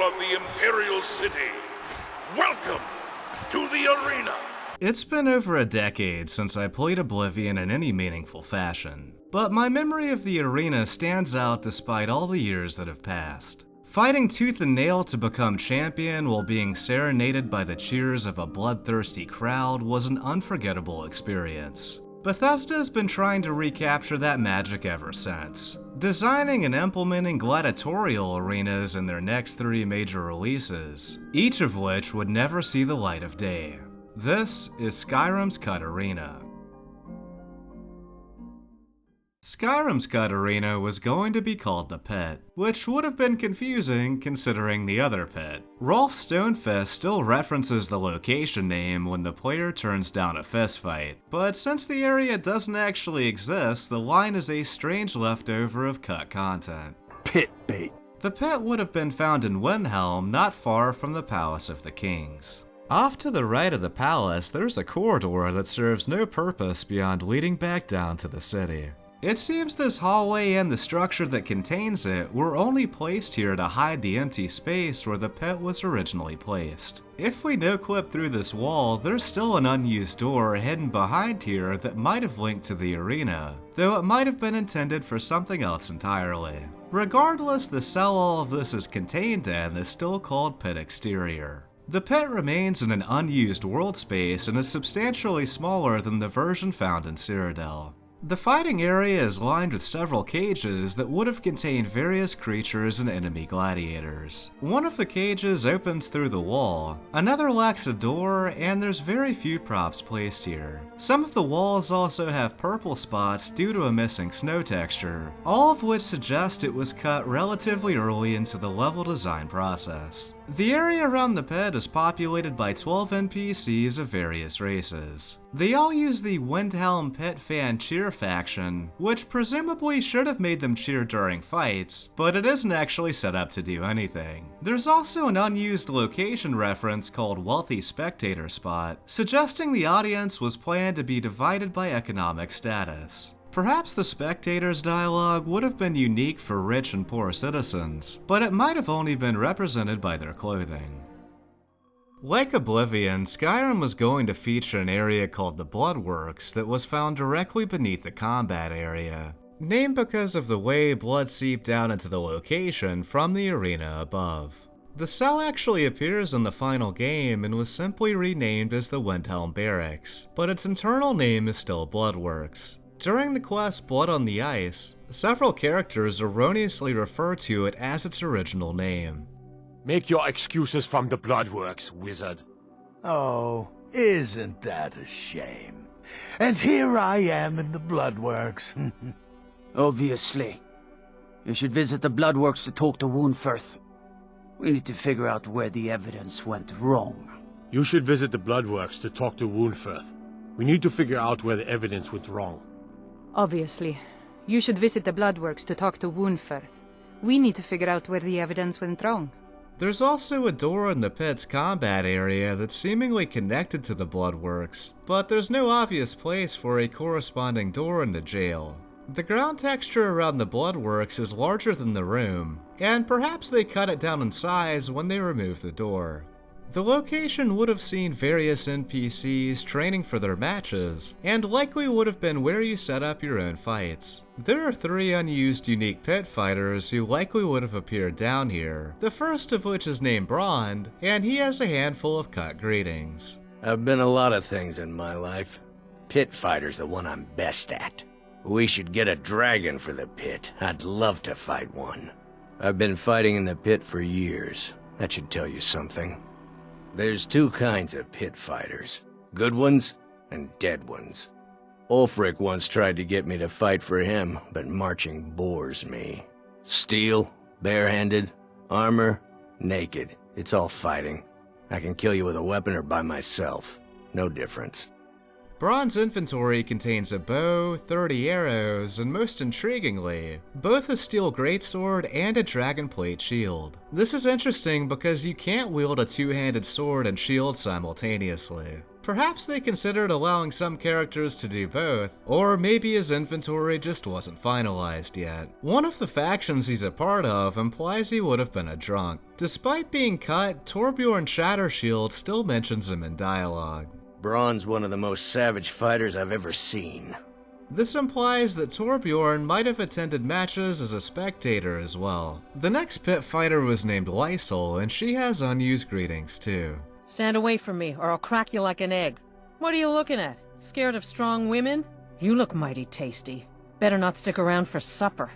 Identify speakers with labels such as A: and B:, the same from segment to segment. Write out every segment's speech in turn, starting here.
A: of the Imperial City. Welcome to the arena.
B: It's been over a decade since I played Oblivion in any meaningful fashion, but my memory of the arena stands out despite all the years that have passed. Fighting tooth and nail to become champion while being serenaded by the cheers of a bloodthirsty crowd was an unforgettable experience. Bethesda has been trying to recapture that magic ever since, designing and implementing gladiatorial arenas in their next 3 major releases, each of which would never see the light of day. This is Skyrim's Cut Arena. Skyrim's Cut Arena was going to be called the Pit, which would have been confusing considering the other pit. Rolf Stonefist still references the location name when the player turns down a fistfight, but since the area doesn't actually exist, the line is a strange leftover of cut content.
C: Pit bait.
B: The pit would have been found in Windhelm, not far from the Palace of the Kings. Off to the right of the palace, there's a corridor that serves no purpose beyond leading back down to the city. It seems this hallway and the structure that contains it were only placed here to hide the empty space where the pit was originally placed. If we no-clip through this wall, there's still an unused door hidden behind here that might have linked to the arena, though it might have been intended for something else entirely. Regardless, the cell all of this is contained in is still called Pit Exterior. The pit remains in an unused world space and is substantially smaller than the version found in Cyrodiil. The fighting area is lined with several cages that would have contained various creatures and enemy gladiators. One of the cages opens through the wall, another lacks a door, and there's very few props placed here. Some of the walls also have purple spots due to a missing snow texture, all of which suggest it was cut relatively early into the level design process. The area around the pit is populated by 12 NPCs of various races. They all use the Windhelm Pit fan cheer faction, which presumably should have made them cheer during fights, but it isn't actually set up to do anything. There's also an unused location reference called Wealthy Spectator Spot, suggesting the audience was planned to be divided by economic status. Perhaps the spectators' dialogue would have been unique for rich and poor citizens, but it might have only been represented by their clothing. Like Oblivion, Skyrim was going to feature an area called the Bloodworks that was found directly beneath the combat area, named because of the way blood seeped down into the location from the arena above. The cell actually appears in the final game and was simply renamed as the Windhelm Barracks, but its internal name is still Bloodworks. During the quest Blood on the Ice, several characters erroneously refer to it as its original name.
C: Make your excuses from the Bloodworks, wizard.
D: Oh, isn't that a shame? And here I am in the Bloodworks.
E: Obviously. You should visit the Bloodworks to talk to Woundfirth. We need to figure out where the evidence went wrong.
C: You should visit the Bloodworks to talk to Woundfirth. We need to figure out where the evidence went wrong.
F: Obviously. You should visit the Bloodworks to talk to Woundfirth. We need to figure out where the evidence went wrong.
B: There's also a door in the pit's combat area that's seemingly connected to the Bloodworks, but there's no obvious place for a corresponding door in the jail. The ground texture around the Bloodworks is larger than the room, and perhaps they cut it down in size when they removed the door. The location would have seen various NPCs training for their matches, and likely would have been where you set up your own fights. There are 3 unused unique pit fighters who likely would have appeared down here, the first of which is named Brond, and he has a handful of cut greetings.
G: I've been a lot of things in my life. Pit fighter's the one I'm best at. We should get a dragon for the pit. I'd love to fight one. I've been fighting in the pit for years. That should tell you something. There's 2 kinds of pit fighters, good ones and dead ones. Ulfric once tried to get me to fight for him, but marching bores me. Steel, barehanded, armor, naked, it's all fighting. I can kill you with a weapon or by myself, no difference.
B: Brond's inventory contains a bow, 30 arrows, and most intriguingly, both a steel greatsword and a dragonplate shield. This is interesting because you can't wield a two-handed sword and shield simultaneously. Perhaps they considered allowing some characters to do both, or maybe his inventory just wasn't finalized yet. One of the factions he's a part of implies he would have been a drunk. Despite being cut, Torbjorn Shattershield still mentions him in dialogue.
G: Brond's one of the most savage fighters I've ever seen.
B: This implies that Torbjorn might have attended matches as a spectator as well. The next pit fighter was named Liesl, and she has unused greetings too.
H: Stand away from me, or I'll crack you like an egg. What are you looking at? Scared of strong women? You look mighty tasty. Better not stick around for supper.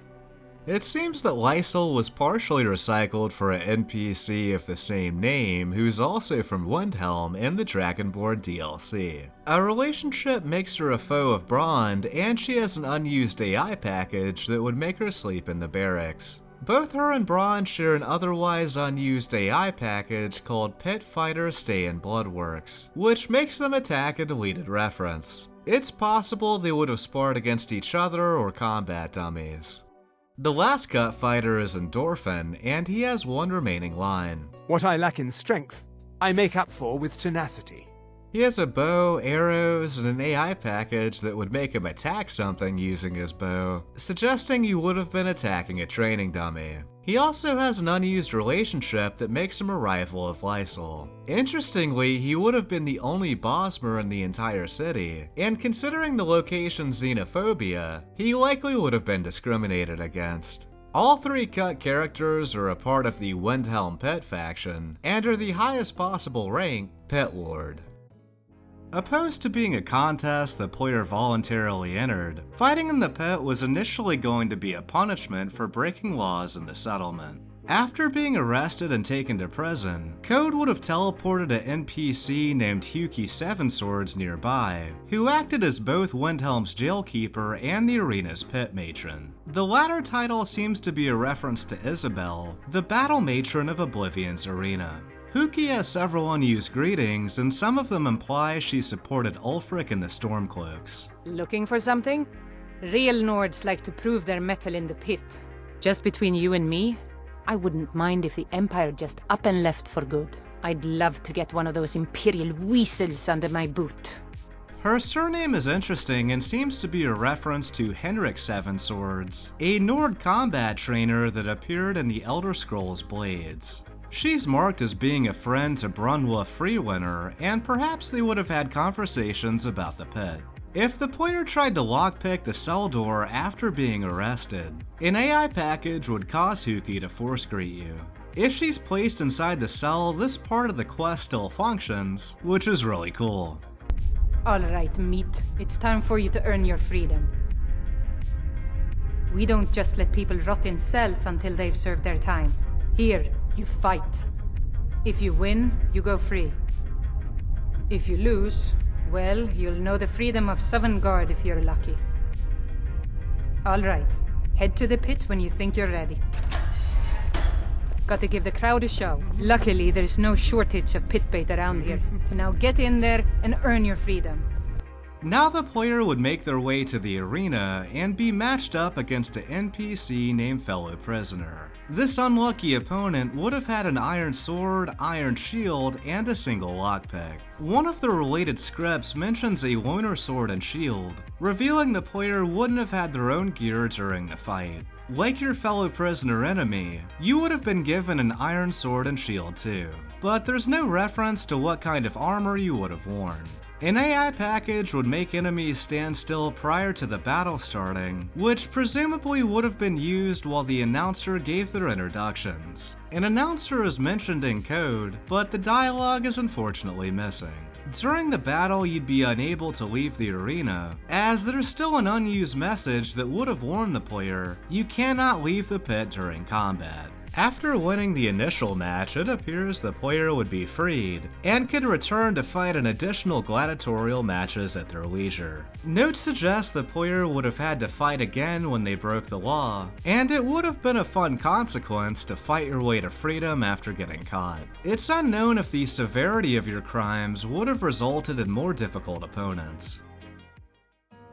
B: It seems that Liesl was partially recycled for an NPC of the same name, who's also from Windhelm in the Dragonborn DLC. A relationship makes her a foe of Brond, and she has an unused AI package that would make her sleep in the barracks. Both her and Brond share an otherwise unused AI package called Pit Fighter Stay in Bloodworks, which makes them attack a deleted reference. It's possible they would have sparred against each other or combat dummies. The last cut fighter is Endorfin, and he has one remaining line.
I: What I lack in strength, I make up for with tenacity.
B: He has a bow, arrows, and an AI package that would make him attack something using his bow, suggesting he would have been attacking a training dummy. He also has an unused relationship that makes him a rival of Liesl. Interestingly, he would have been the only Bosmer in the entire city, and considering the location's xenophobia, he likely would have been discriminated against. All three cut characters are a part of the Windhelm Pit faction, and are the highest possible rank, Pit Lord. Opposed to being a contest the player voluntarily entered, fighting in the pit was initially going to be a punishment for breaking laws in the settlement. After being arrested and taken to prison, Code would have teleported an NPC named Huki Sevenswords nearby, who acted as both Windhelm's jailkeeper and the arena's pit matron. The latter title seems to be a reference to Isabel, the battle matron of Oblivion's arena. Huki has several unused greetings, and some of them imply she supported Ulfric and the Stormcloaks.
F: Looking for something? Real Nords like to prove their mettle in the pit. Just between you and me, I wouldn't mind if the Empire just up and left for good. I'd love to get one of those Imperial weasels under my boot.
B: Her surname is interesting and seems to be a reference to Henrik Sevenswords, a Nord combat trainer that appeared in the Elder Scrolls Blades. She's marked as being a friend to Brunwulf Freewinter, and perhaps they would have had conversations about the pit. If the player tried to lockpick the cell door after being arrested, an AI package would cause Huki to force greet you. If she's placed inside the cell, this part of the quest still functions, which is really cool.
F: Alright, meat. It's time for you to earn your freedom. We don't just let people rot in cells until they've served their time. Here, you fight. If you win, you go free. If you lose, well, you'll know the freedom of Sovngarde if you're lucky. Alright, head to the pit when you think you're ready. Got to give the crowd a show. Luckily, there's no shortage of pit bait around here. Now get in there and earn your freedom.
B: Now the player would make their way to the arena and be matched up against an NPC named Fellow Prisoner. This unlucky opponent would have had an iron sword, iron shield, and a single lockpick. One of the related scripts mentions a loner sword and shield, revealing the player wouldn't have had their own gear during the fight. Like your fellow prisoner enemy, you would have been given an iron sword and shield too, but there's no reference to what kind of armor you would have worn. An AI package would make enemies stand still prior to the battle starting, which presumably would have been used while the announcer gave their introductions. An announcer is mentioned in code, but the dialogue is unfortunately missing. During the battle, you'd be unable to leave the arena, as there's still an unused message that would have warned the player, you cannot leave the pit during combat. After winning the initial match, it appears the player would be freed, and could return to fight in additional gladiatorial matches at their leisure. Notes suggest the player would have had to fight again when they broke the law, and it would have been a fun consequence to fight your way to freedom after getting caught. It's unknown if the severity of your crimes would have resulted in more difficult opponents.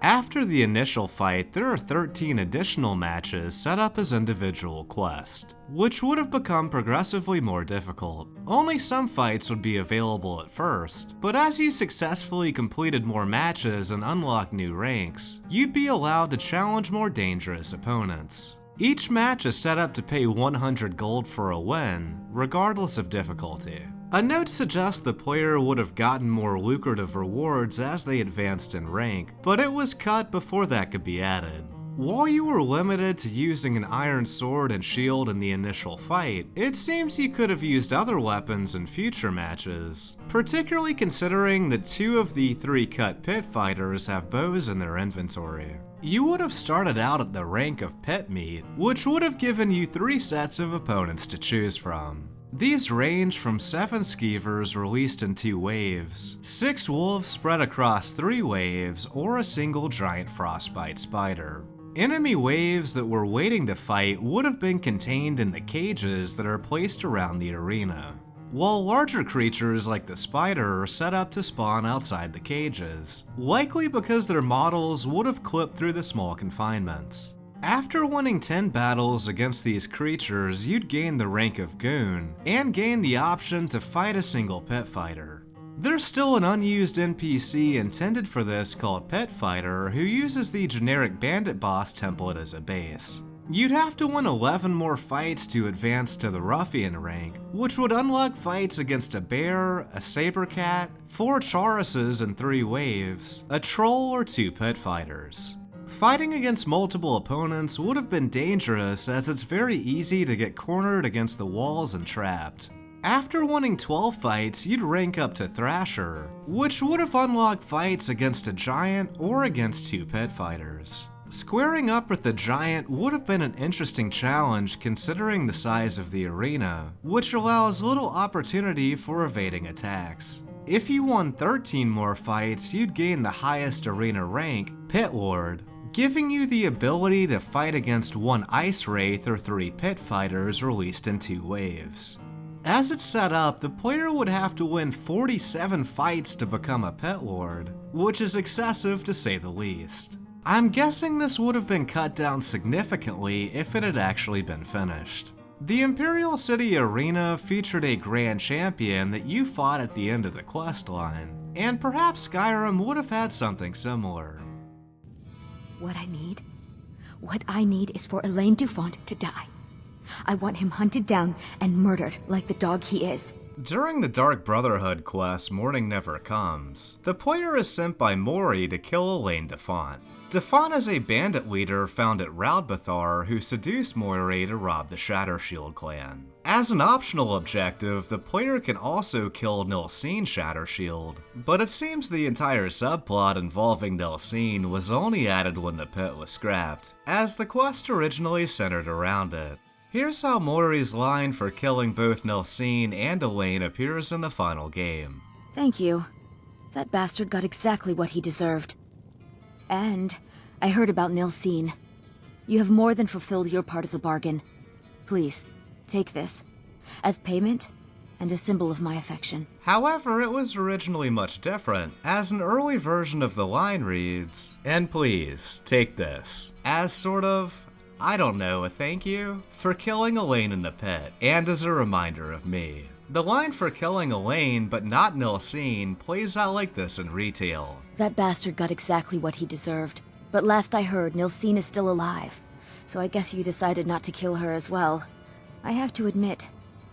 B: After the initial fight, there are 13 additional matches set up as individual quests, which would have become progressively more difficult. Only some fights would be available at first, but as you successfully completed more matches and unlocked new ranks, you'd be allowed to challenge more dangerous opponents. Each match is set up to pay 100 gold for a win, regardless of difficulty. A note suggests the player would have gotten more lucrative rewards as they advanced in rank, but it was cut before that could be added. While you were limited to using an iron sword and shield in the initial fight, it seems you could have used other weapons in future matches, particularly considering that 2 of the 3 cut pit fighters have bows in their inventory. You would have started out at the rank of pit meat, which would have given you 3 sets of opponents to choose from. These range from 7 skeevers released in 2 waves, 6 wolves spread across 3 waves, or a single giant frostbite spider. Enemy waves that were waiting to fight would have been contained in the cages that are placed around the arena, while larger creatures like the spider are set up to spawn outside the cages, likely because their models would have clipped through the small confinements. After winning 10 battles against these creatures, you'd gain the rank of Goon, and gain the option to fight a single pit fighter. There's still an unused NPC intended for this called Pit Fighter, who uses the generic bandit boss template as a base. You'd have to win 11 more fights to advance to the ruffian rank, which would unlock fights against a bear, a saber cat, 4 Charuses in 3 waves, a troll, or 2 pit fighters. Fighting against multiple opponents would have been dangerous, as it's very easy to get cornered against the walls and trapped. After winning 12 fights, you'd rank up to Thrasher, which would have unlocked fights against a giant or against 2 pit fighters. Squaring up with the giant would have been an interesting challenge considering the size of the arena, which allows little opportunity for evading attacks. If you won 13 more fights, you'd gain the highest arena rank, Pit Lord, giving you the ability to fight against 1 Ice Wraith or 3 pit fighters released in 2 waves. As it's set up, the player would have to win 47 fights to become a Pit Lord, which is excessive to say the least. I'm guessing this would have been cut down significantly if it had actually been finished. The Imperial City Arena featured a Grand Champion that you fought at the end of the quest line, and perhaps Skyrim would have had something similar.
J: What I need is for Elaine Dufont to die. I want him hunted down and murdered like the dog he is.
B: During the Dark Brotherhood quest Mourning Never Comes, the player is sent by Mori to kill Elaine Dufont. Dufont is a bandit leader found at Raudbathar who seduced Mori to rob the Shattershield clan. As an optional objective, the player can also kill Nilsine Shattershield, but it seems the entire subplot involving Nilsine was only added when the pit was scrapped, as the quest originally centered around it. Here's how Mori's line for killing both Nilsine and Elaine appears in the final game.
J: Thank you. That bastard got exactly what he deserved. And I heard about Nilsine. You have more than fulfilled your part of the bargain. Please, take this, as payment and a symbol of my affection.
B: However, it was originally much different, as an early version of the line reads, "And please, take this," as sort of, I don't know, a thank you for killing Elaine in the pit, and as a reminder of me. The line for killing Elaine, but not Nilsine, plays out like this in retail.
J: That bastard got exactly what he deserved. But last I heard, Nilsine is still alive. So I guess you decided not to kill her as well. I have to admit,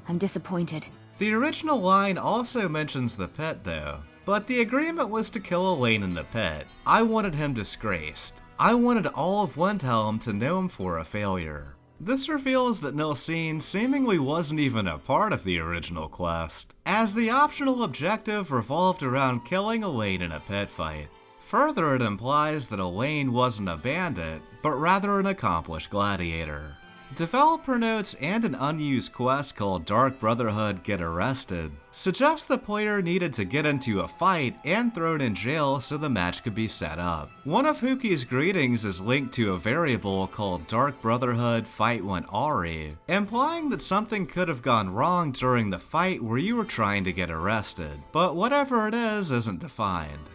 J: I'm disappointed.
B: The original line also mentions the pit though, but the agreement was to kill Elaine in the pit. I wanted him disgraced. I wanted all of Windhelm to know him for a failure. This reveals that Nilsine seemingly wasn't even a part of the original quest, as the optional objective revolved around killing Elaine in a pit fight. Further, it implies that Elaine wasn't a bandit, but rather an accomplished gladiator. Developer notes and an unused quest called Dark Brotherhood Get Arrested suggest the player needed to get into a fight and thrown in jail so the match could be set up. One of Huki's greetings is linked to a variable called Dark Brotherhood Fight Went Awry, implying that something could have gone wrong during the fight where you were trying to get arrested, but whatever it is isn't defined.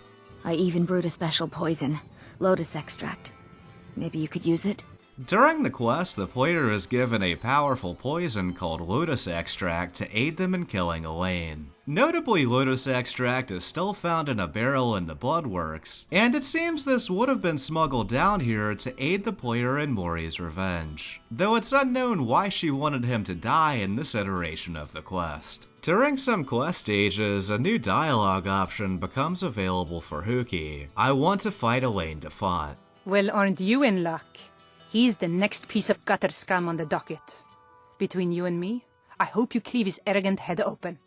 J: I even brewed a special poison, Lotus extract. Maybe you could use it?
B: During the quest, the player is given a powerful poison called Lotus Extract to aid them in killing Elaine. Notably, Lotus Extract is still found in a barrel in the Bloodworks, and it seems this would have been smuggled down here to aid the player in Mori's revenge, though it's unknown why she wanted him to die in this iteration of the quest. During some quest stages, a new dialogue option becomes available for Huki. I want to fight Elaine Defiant.
F: Well, aren't you in luck? He's the next piece of gutter scum on the docket. Between you and me, I hope you cleave his arrogant head open.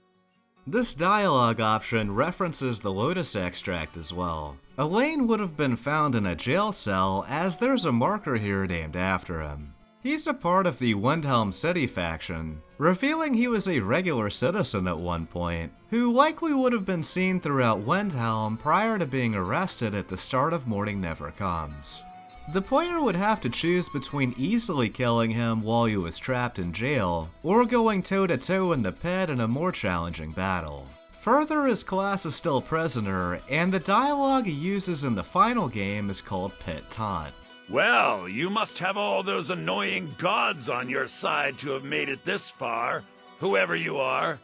B: This dialogue option references the Lotus Extract as well. Elaine would have been found in a jail cell, as there's a marker here named after him. He's a part of the Windhelm City faction, revealing he was a regular citizen at one point, who likely would have been seen throughout Windhelm prior to being arrested at the start of Mourning Never Comes. The player would have to choose between easily killing him while he was trapped in jail, or going toe-to-toe in the pit in a more challenging battle. Further, his class is still prisoner, and the dialogue he uses in the final game is called Pit Taunt.
A: Well, you must have all those annoying gods on your side to have made it this far, whoever you are.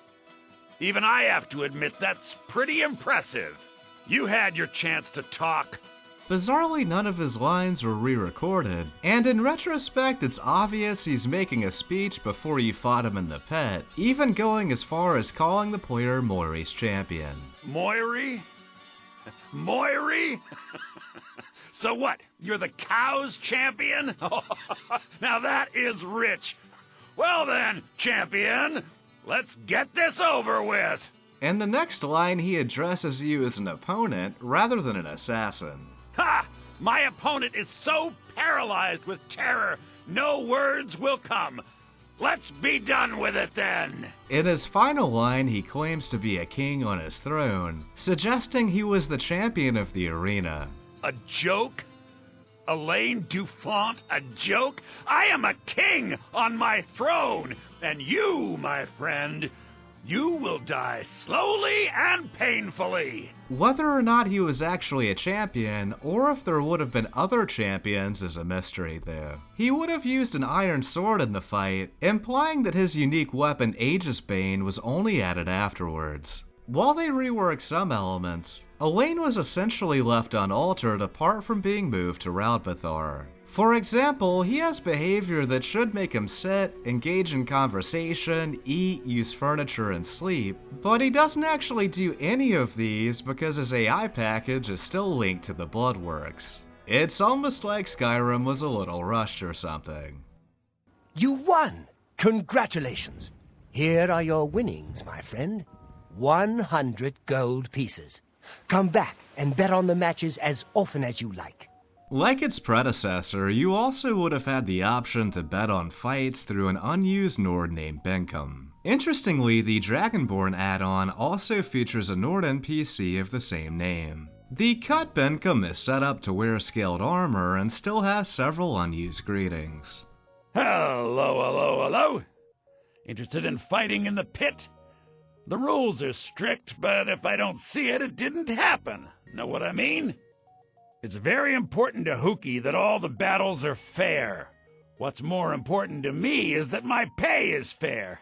A: Even I have to admit that's pretty impressive. You had your chance to talk.
B: Bizarrely, none of his lines were re-recorded, and in retrospect it's obvious he's making a speech before you fought him in the pit, even going as far as calling the player Mori's champion.
A: Moiri? Moiri? So what, you're the cow's champion? Now that is rich. Well then, champion, let's get this over with.
B: In the next line, he addresses you as an opponent rather than an assassin.
A: Ha! My opponent is so paralyzed with terror, no words will come. Let's be done with it then!
B: In his final line, he claims to be a king on his throne, suggesting he was the champion of the arena.
A: A joke? Elaine Dufont, a joke? I am a king on my throne, and you, my friend, you will die slowly and painfully.
B: Whether or not he was actually a champion, or if there would have been other champions, is a mystery though. He would have used an iron sword in the fight, implying that his unique weapon Aegis Bane was only added afterwards. While they reworked some elements, Elaine was essentially left unaltered apart from being moved to Raudbathar. For example, he has behavior that should make him sit, engage in conversation, eat, use furniture, and sleep, but he doesn't actually do any of these because his AI package is still linked to the Bloodworks. It's almost like Skyrim was a little rushed or something.
K: You won! Congratulations! Here are your winnings, my friend. 100 gold pieces. Come back and bet on the matches as often as you like.
B: Like its predecessor, you also would have had the option to bet on fights through an unused Nord named Benkum. Interestingly, the Dragonborn add-on also features a Nord NPC of the same name. The cut Benkum is set up to wear scaled armor and still has several unused greetings.
A: Hello, hello, hello. Interested in fighting in the pit? The rules are strict, but if I don't see it, it didn't happen. Know what I mean? It's very important to Huki that all the battles are fair. What's more important to me is that my pay is fair.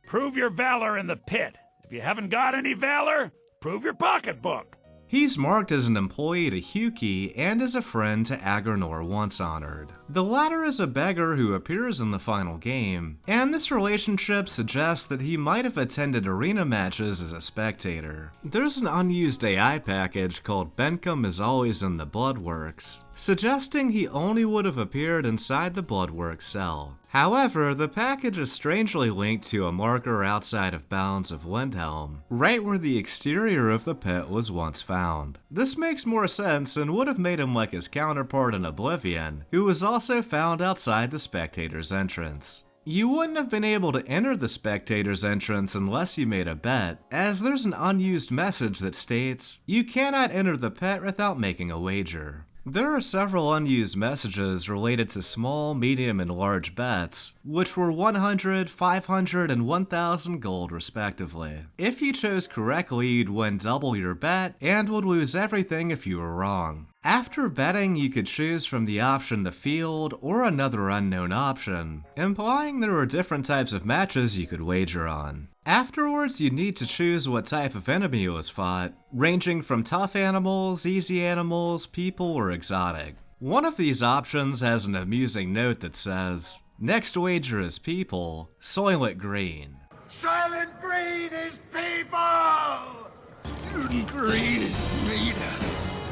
A: Prove your valor in the pit. If you haven't got any valor, prove your pocketbook.
B: He's marked as an employee to Huki and as a friend to Agornor Once Honored. The latter is a beggar who appears in the final game, and this relationship suggests that he might have attended arena matches as a spectator. There's an unused AI package called Benkum is Always in the Bloodworks, suggesting he only would have appeared inside the Bloodworks cell. However, the package is strangely linked to a marker outside of bounds of Windhelm, right where the exterior of the pit was once found. This makes more sense and would have made him like his counterpart in Oblivion, who was also found outside the spectator's entrance. You wouldn't have been able to enter the spectator's entrance unless you made a bet, as there's an unused message that states, "You cannot enter the pit without making a wager." There are several unused messages related to small, medium, and large bets, which were 100, 500, and 1,000 gold respectively. If you chose correctly, you'd win double your bet, and would lose everything if you were wrong. After betting, you could choose from the option the field or another unknown option, implying there were different types of matches you could wager on. Afterwards, you'd need to choose what type of enemy was fought, ranging from tough animals, easy animals, people, or exotic. One of these options has an amusing note that says, "Next wager is people, Soylent Green."
D: Silent Green is people! Student Green is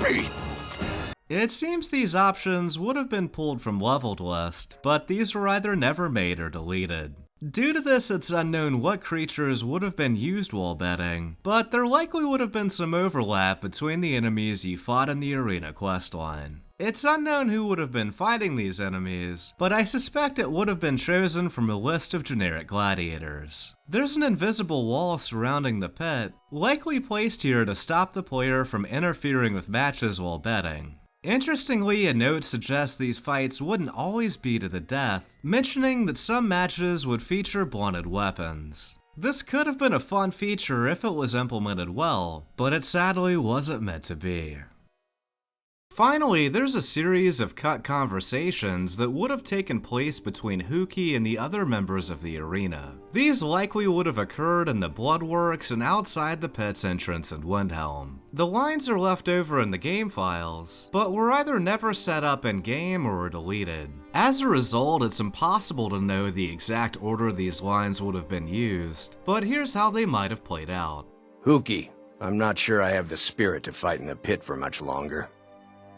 D: people.
B: It seems these options would have been pulled from leveled list, but these were either never made or deleted. Due to this, it's unknown what creatures would have been used while betting, but there likely would have been some overlap between the enemies you fought in the arena questline. It's unknown who would have been fighting these enemies, but I suspect it would have been chosen from a list of generic gladiators. There's an invisible wall surrounding the pit, likely placed here to stop the player from interfering with matches while betting. Interestingly, a note suggests these fights wouldn't always be to the death, mentioning that some matches would feature blunted weapons. This could have been a fun feature if it was implemented well, but it sadly wasn't meant to be. Finally, there's a series of cut conversations that would have taken place between Huki and the other members of the arena. These likely would have occurred in the Bloodworks and outside the pit's entrance in Windhelm. The lines are left over in the game files, but were either never set up in game or were deleted. As a result, it's impossible to know the exact order these lines would have been used, but here's how they might have played out.
G: Huki, I'm not sure I have the spirit to fight in the pit for much longer.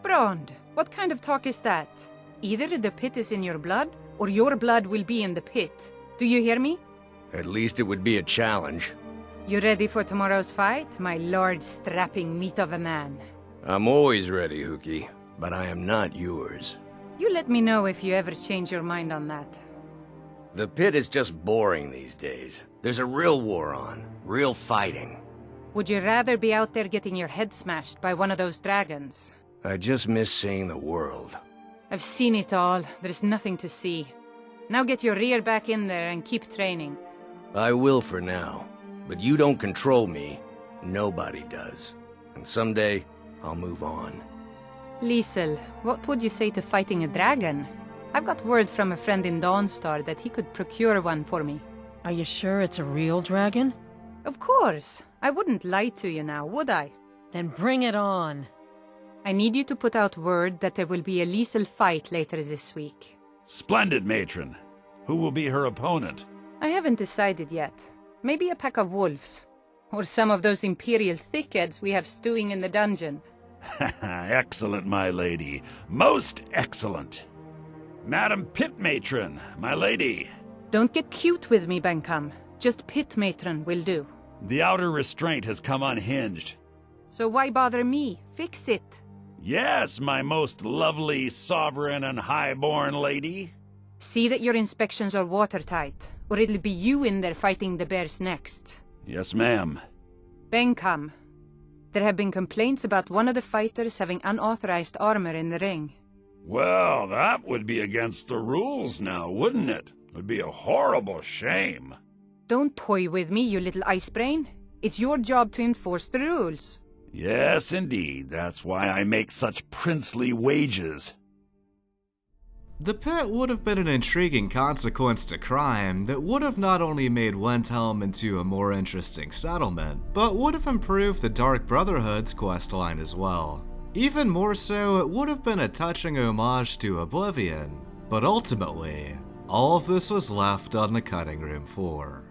F: Brond, what kind of talk is that? Either the pit is in your blood, or your blood will be in the pit. Do you hear me?
G: At least it would be a challenge.
F: You ready for tomorrow's fight, my lord strapping meat of a man?
G: I'm always ready, Huki, but I am not yours.
F: You let me know if you ever change your mind on that.
G: The pit is just boring these days. There's a real war on, real fighting.
F: Would you rather be out there getting your head smashed by one of those dragons?
G: I just miss seeing the world.
F: I've seen it all. There's nothing to see. Now get your rear back in there and keep training.
G: I will for now. But you don't control me. Nobody does. And someday, I'll move on.
F: Liesl, what would you say to fighting a dragon? I've got word from a friend in Dawnstar that he could procure one for me.
H: Are you sure it's a real dragon?
F: Of course. I wouldn't lie to you now, would I?
H: Then bring it on.
F: I need you to put out word that there will be a Liesl fight later this week.
A: Splendid, matron. Who will be her opponent?
F: I haven't decided yet. Maybe a pack of wolves. Or some of those Imperial thickheads we have stewing in the dungeon.
A: Excellent, my lady. Most excellent. Madam Pit Matron, my lady.
F: Don't get cute with me, Benkum. Just Pit Matron will do.
A: The outer restraint has come unhinged.
F: So why bother me? Fix it.
A: Yes, my most lovely, sovereign, and high-born lady.
F: See that your inspections are watertight, or it'll be you in there fighting the bears next.
A: Yes, ma'am.
F: Benkum, there have been complaints about one of the fighters having unauthorized armor in the ring.
A: Well, that would be against the rules now, wouldn't it? It would be a horrible shame.
F: Don't toy with me, you little ice brain. It's your job to enforce the rules.
A: Yes, indeed. That's why I make such princely wages.
B: The pit would have been an intriguing consequence to crime that would have not only made Windhelm into a more interesting settlement, but would have improved the Dark Brotherhood's questline as well. Even more so, it would have been a touching homage to Oblivion. But ultimately, all of this was left on the cutting room floor.